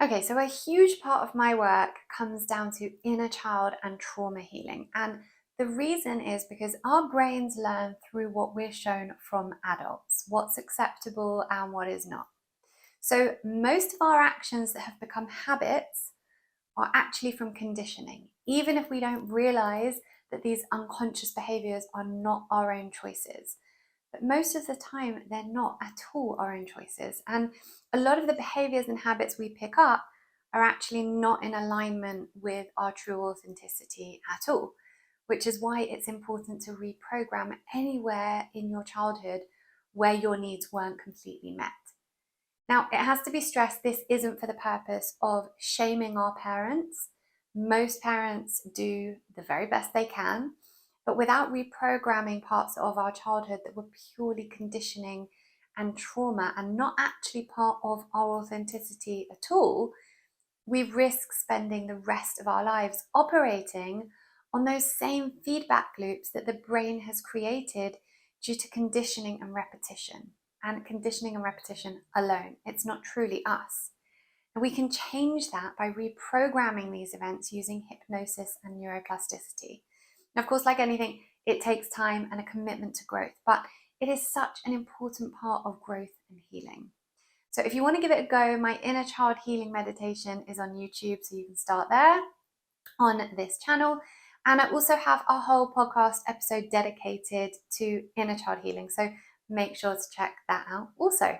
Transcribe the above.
Okay, so a huge part of my work comes down to inner child and trauma healing. And the reason is because our brains learn through what we're shown from adults, what's acceptable and what is not. So most of our actions that have become habits are actually from conditioning, even if we don't realize that these unconscious behaviors are not our own choices. But most of the time, they're not at all our own choices. And a lot of the behaviors and habits we pick up are actually not in alignment with our true authenticity at all, which is why it's important to reprogram anywhere in your childhood where your needs weren't completely met. Now, it has to be stressed, this isn't for the purpose of shaming our parents. Most parents do the very best they can, but without reprogramming parts of our childhood that were purely conditioning and trauma and not actually part of our authenticity at all, we risk spending the rest of our lives operating on those same feedback loops that the brain has created due to conditioning and repetition. And conditioning and repetition alone, it's not truly us. And we can change that by reprogramming these events using hypnosis and neuroplasticity. Now, of course, like anything, it takes time and a commitment to growth, but it is such an important part of growth and healing. So if you want to give it a go, my inner child healing meditation is on YouTube, so you can start there on this channel. And I also have a whole podcast episode dedicated to inner child healing, so make sure to check that out also.